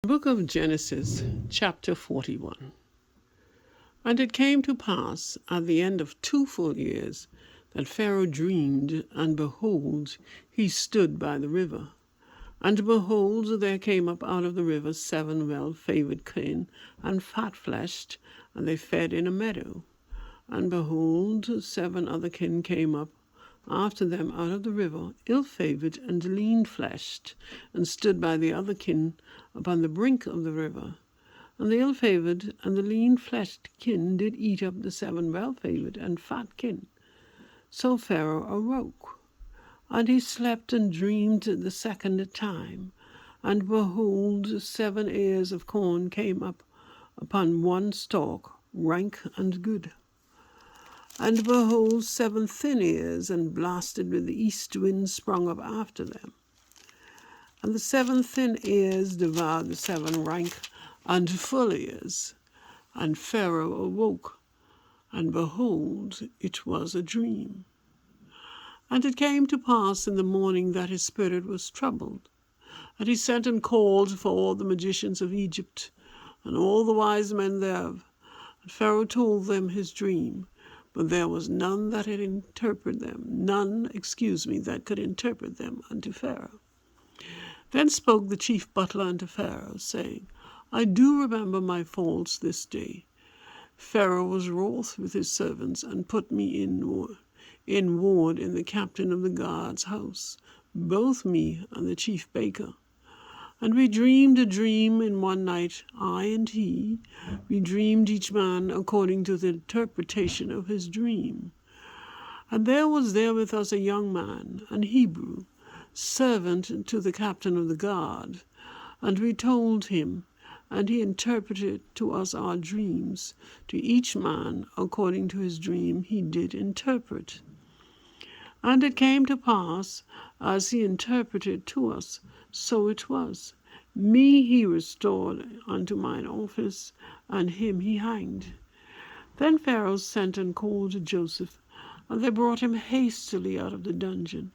Book of Genesis, chapter 41. And it came to pass at the end of 2 full years that Pharaoh dreamed, and behold, he stood by the river. And behold, there came up out of the river 7 well-favored kine and fat-fleshed, and they fed in a meadow. And behold, 7 other kine came up after them out of the river, ill-favored and lean-fleshed, and stood by the other kine upon the brink of the river. And the ill-favored and the lean-fleshed kine did eat up the 7 well-favored and fat kine. So Pharaoh awoke, and he slept and dreamed the second time. And behold, 7 ears of corn came up upon one stalk, rank and good. And behold, 7 thin ears, and blasted with the east wind, sprung up after them. And the 7 thin ears devoured the 7 rank and full ears. And Pharaoh awoke, and behold, it was a dream. And it came to pass in the morning that his spirit was troubled. And he sent and called for all the magicians of Egypt, and all the wise men thereof. And Pharaoh told them his dream. But there was none that could interpret them, that could interpret them unto Pharaoh. Then spoke the chief butler unto Pharaoh, saying, I do remember my faults this day. Pharaoh was wroth with his servants, and put me in ward in the captain of the guard's house, both me and the chief baker. And we dreamed a dream in one night, I and he. We dreamed each man according to the interpretation of his dream. And there was there with us a young man, an Hebrew, servant to the captain of the guard. And we told him, and he interpreted to us our dreams. To each man according to his dream he did interpret. And it came to pass, as he interpreted to us, so it was. Me he restored unto mine office, and him he hanged. Then Pharaoh sent and called Joseph, and they brought him hastily out of the dungeon.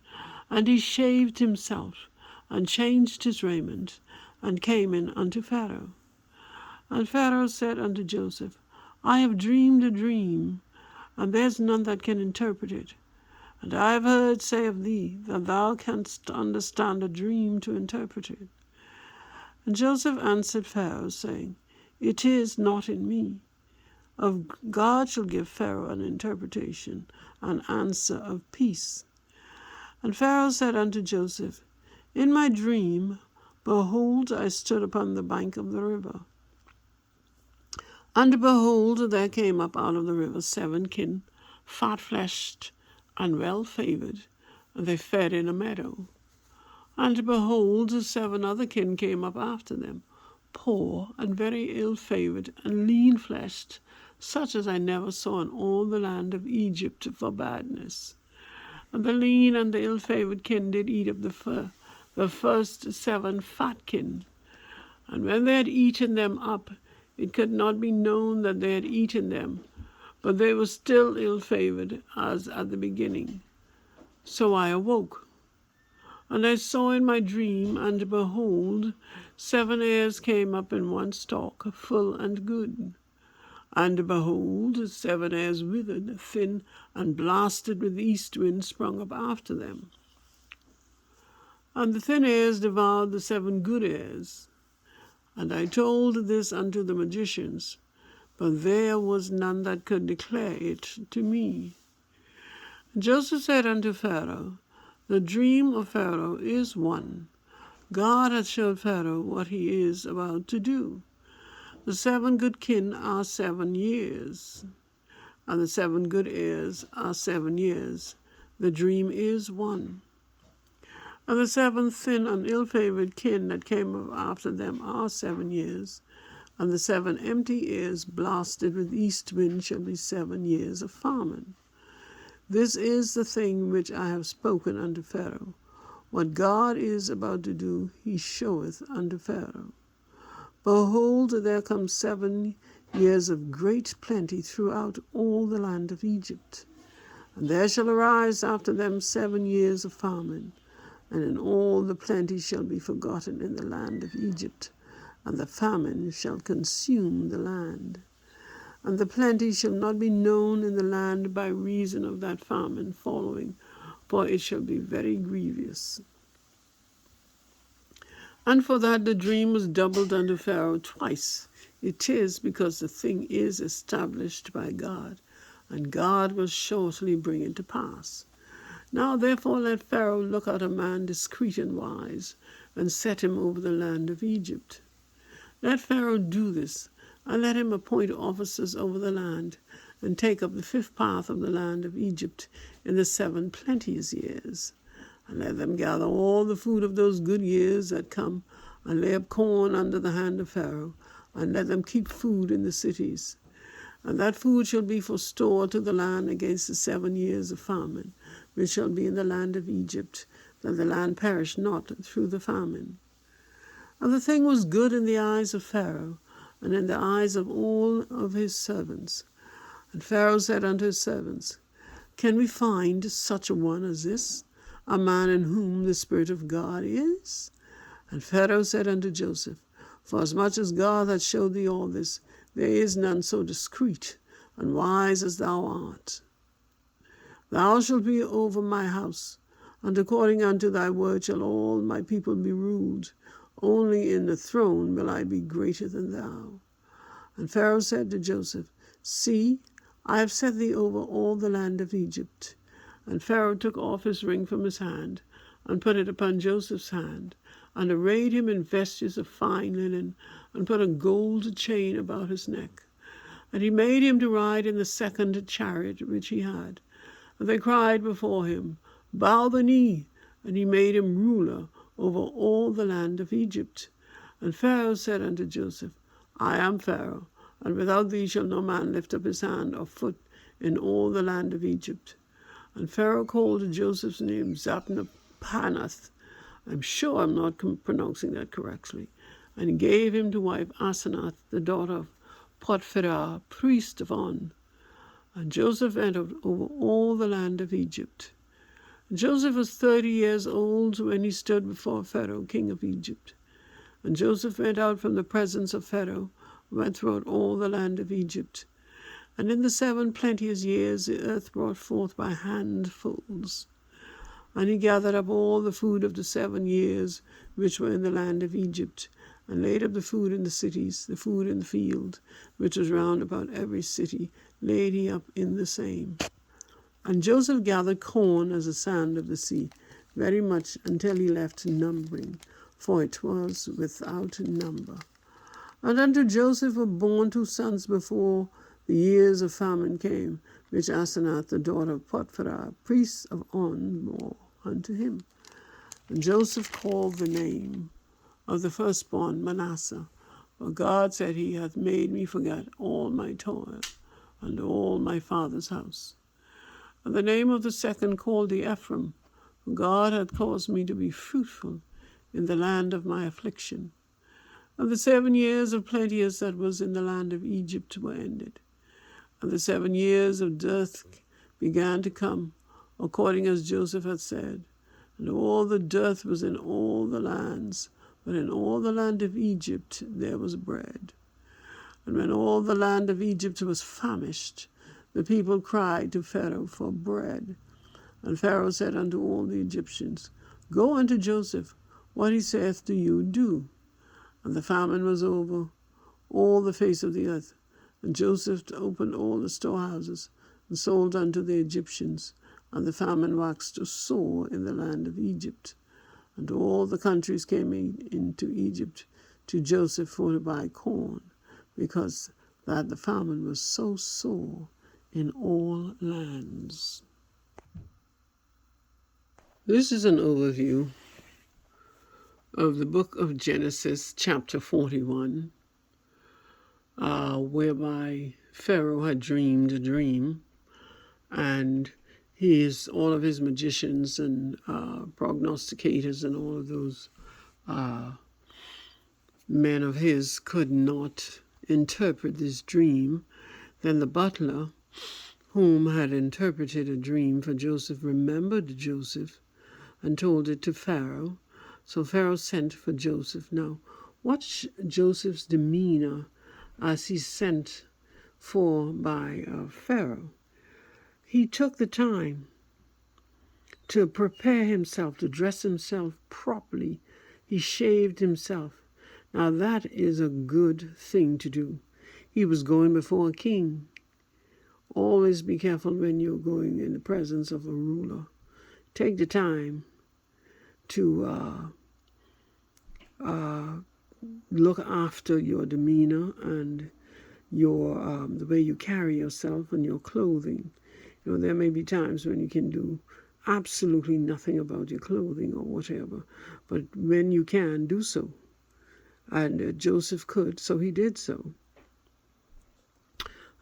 And he shaved himself, and changed his raiment, and came in unto Pharaoh. And Pharaoh said unto Joseph, I have dreamed a dream, and there's none that can interpret it. And I have heard say of thee, that thou canst understand a dream to interpret it. And Joseph answered Pharaoh, saying, It is not in me. Of God shall give Pharaoh an interpretation, an answer of peace. And Pharaoh said unto Joseph, In my dream, behold, I stood upon the bank of the river. And behold, there came up out of the river 7 kine, fat-fleshed, and well-favored, and they fed in a meadow. And behold, 7 other kine came up after them, poor and very ill-favored and lean-fleshed, such as I never saw in all the land of Egypt for badness. And the lean and the ill-favored kine did eat up the first 7 fat kine. And when they had eaten them up, it could not be known that they had eaten them, but they were still ill-favored as at the beginning. So I awoke, and I saw in my dream, and behold, 7 ears came up in one stalk, full and good. And behold, 7 ears withered, thin, and blasted with the east wind, sprung up after them. And the thin ears devoured the 7 good ears. And I told this unto the magicians, but there was none that could declare it to me. And Joseph said unto Pharaoh, The dream of Pharaoh is one. God hath showed Pharaoh what he is about to do. The 7 good kine are 7 years, and the 7 good ears are 7 years. The dream is one. And the 7 thin and ill-favored kine that came up after them are 7 years. And the 7 empty ears blasted with east wind shall be 7 years of famine. This is the thing which I have spoken unto Pharaoh. What God is about to do, he showeth unto Pharaoh. Behold, there come 7 years of great plenty throughout all the land of Egypt. And there shall arise after them 7 years of famine, and in all the plenty shall be forgotten in the land of Egypt, and the famine shall consume the land. And the plenty shall not be known in the land by reason of that famine following, for it shall be very grievous. And for that the dream was doubled unto Pharaoh twice. It is because the thing is established by God, and God will shortly bring it to pass. Now therefore let Pharaoh look out a man discreet and wise, and set him over the land of Egypt. Let Pharaoh do this, and let him appoint officers over the land, and take up the 5th part of the land of Egypt in the 7 plenteous years. And let them gather all the food of those good years that come, and lay up corn under the hand of Pharaoh, and let them keep food in the cities. And that food shall be for store to the land against the 7 years of famine, which shall be in the land of Egypt, that the land perish not through the famine. And the thing was good in the eyes of Pharaoh, and in the eyes of all of his servants. And Pharaoh said unto his servants, Can we find such a one as this, a man in whom the Spirit of God is? And Pharaoh said unto Joseph, Forasmuch as God hath showed thee all this, there is none so discreet and wise as thou art. Thou shalt be over my house, and according unto thy word shall all my people be ruled. Only in the throne will I be greater than thou. And Pharaoh said to Joseph, See, I have set thee over all the land of Egypt. And Pharaoh took off his ring from his hand, and put it upon Joseph's hand, and arrayed him in vestures of fine linen, and put a gold chain about his neck. And he made him to ride in the 2nd chariot which he had. And they cried before him, Bow the knee. And he made him ruler over all the land of Egypt. And Pharaoh said unto Joseph, I am Pharaoh, and without thee shall no man lift up his hand or foot in all the land of Egypt. And Pharaoh called Joseph's name Zapnapanath. I'm sure I'm not pronouncing that correctly. And he gave him to wife Asenath, the daughter of Potiphar, priest of On. And Joseph went over all the land of Egypt. And Joseph was 30 years old when he stood before Pharaoh, king of Egypt. And Joseph went out from the presence of Pharaoh, went throughout all the land of Egypt. And in the 7 plenteous years the earth brought forth by handfuls. And he gathered up all the food of the 7 years which were in the land of Egypt, and laid up the food in the cities, the food in the field, which was round about every city, laid he up in the same. And Joseph gathered corn as the sand of the sea, very much until he left numbering, for it was without number. And unto Joseph were born 2 sons before the years of famine came, which Asenath, the daughter of Potiphar, priest of On, bore unto him. And Joseph called the name of the firstborn Manasseh, for God said, He hath made me forget all my toil and all my father's house. And the name of the second called he Ephraim, for God hath caused me to be fruitful in the land of my affliction. And the 7 years of plenteous that was in the land of Egypt were ended. And the 7 years of dearth began to come, according as Joseph had said. And all the dearth was in all the lands, but in all the land of Egypt there was bread. And when all the land of Egypt was famished, the people cried to Pharaoh for bread. And Pharaoh said unto all the Egyptians, Go unto Joseph, what he saith to you, do. And the famine was over all the face of the earth. And Joseph opened all the storehouses, and sold unto the Egyptians. And the famine waxed sore in the land of Egypt. And all the countries came into Egypt to Joseph for to buy corn, because that the famine was so sore in all lands. This is an overview of the book of Genesis, chapter 41, whereby Pharaoh had dreamed a dream, and all of his magicians and prognosticators and all of those men of his could not interpret this dream. Then the butler, whom had interpreted a dream for Joseph, remembered Joseph and told it to Pharaoh. So Pharaoh sent for Joseph. Now, Watch Joseph's demeanor as he's sent for by Pharaoh. He took the time to prepare himself, to dress himself properly. He shaved himself. Now that is a good thing to do. He was going before a king. Always be careful when you're going in the presence of a ruler. Take the time to look after your demeanor and your the way you carry yourself and your clothing. You know, there may be times when you can do absolutely nothing about your clothing or whatever, but when you can, do so. And Joseph could, so he did so.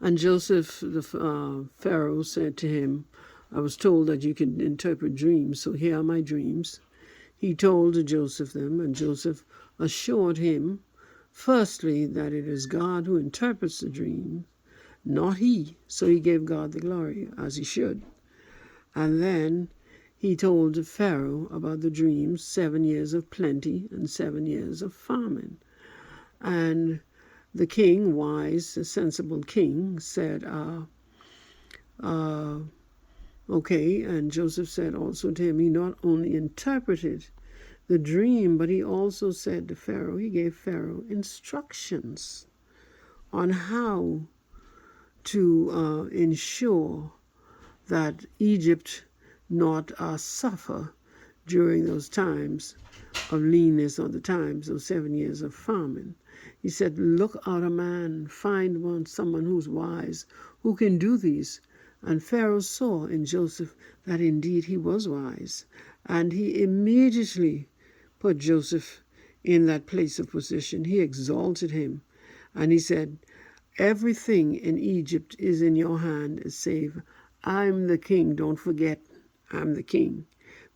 And Joseph, the Pharaoh, said to him, I was told that you can interpret dreams, so here are my dreams. He told Joseph them, and Joseph assured him, firstly, that it is God who interprets the dream, not he. So he gave God the glory, as he should. And then he told Pharaoh about the dreams, 7 years of plenty and 7 years of famine. And the king, wise, a sensible king, said, okay. And Joseph said also to him, he not only interpreted the dream, but he also said to Pharaoh, he gave Pharaoh instructions on how to ensure that Egypt not suffer during those times of leanness or the times of 7 years of famine. He said, look out a man, find someone who's wise, who can do these. And Pharaoh saw in Joseph that indeed he was wise. And he immediately put Joseph in that place of position. He exalted him. And he said, everything in Egypt is in your hand, save I'm the king. Don't forget, I'm the king.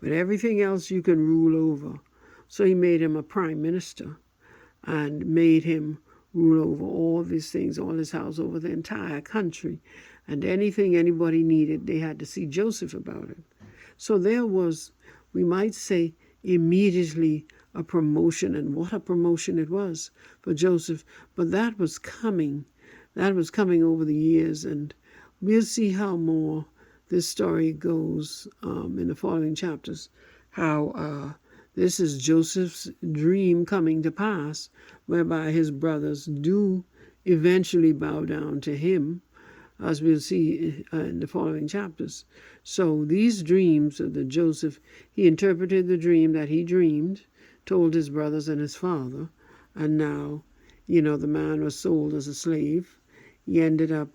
But everything else you can rule over. So he made him a prime minister and made him rule over all these things, all his house, over the entire country. And anything anybody needed, they had to see Joseph about it. So there was, we might say, immediately a promotion, and what a promotion it was for Joseph. But that was coming. That was coming over the years, and we'll see how more this story goes in the following chapters, how this is Joseph's dream coming to pass, whereby his brothers do eventually bow down to him, as we'll see in the following chapters. So these dreams that Joseph, he interpreted the dream that he dreamed, told his brothers and his father, and now, you know, the man was sold as a slave. He ended up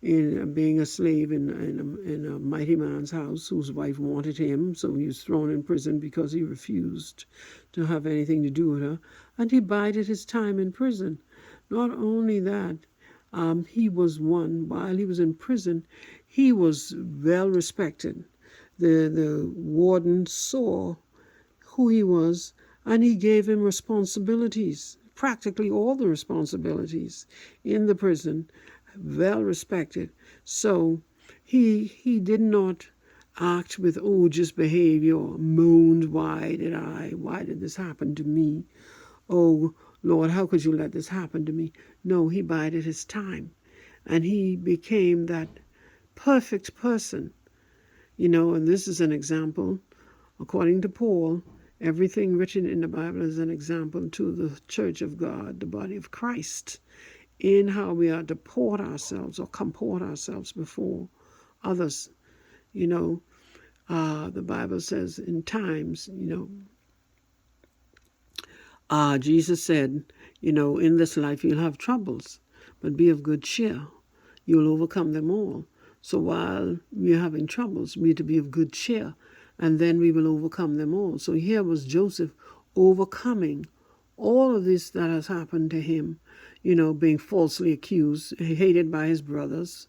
in being a slave in a mighty man's house whose wife wanted him, so he was thrown in prison because he refused to have anything to do with her, and he bided his time in prison. Not only that, he was one, while he was in prison, he was well respected. The warden saw who he was, and he gave him responsibilities, practically all the responsibilities in the prison, well respected. So he did not act with odious behavior, moaned, why did this happen to me? Oh, Lord, how could you let this happen to me? No, he bided his time, and he became that perfect person. You know, and this is an example, according to Paul, everything written in the Bible is an example to the church of God, the body of Christ, in how we are to port ourselves or comport ourselves before others. You know, the Bible says in times, you know, Jesus said, you know, in this life you'll have troubles, but be of good cheer. You'll overcome them all. So while we're having troubles, we're to be of good cheer, and then we will overcome them all. So here was Joseph overcoming all of this that has happened to him, you know, being falsely accused, hated by his brothers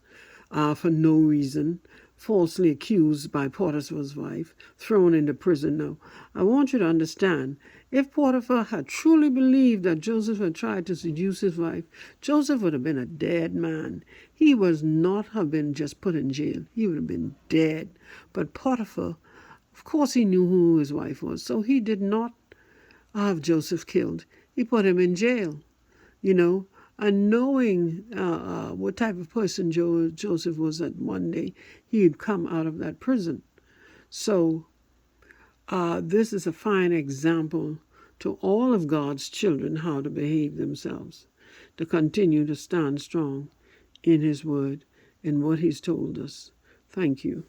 for no reason, falsely accused by Potiphar's wife, thrown into prison. Now, I want you to understand, if Potiphar had truly believed that Joseph had tried to seduce his wife, Joseph would have been a dead man. He was not have been just put in jail. He would have been dead. But Potiphar, of course, he knew who his wife was, so he did not have Joseph killed. He put him in jail, you know, and knowing what type of person Joseph was, that one day he'd come out of that prison. So this is a fine example to all of God's children how to behave themselves, to continue to stand strong in his word and what he's told us. Thank you.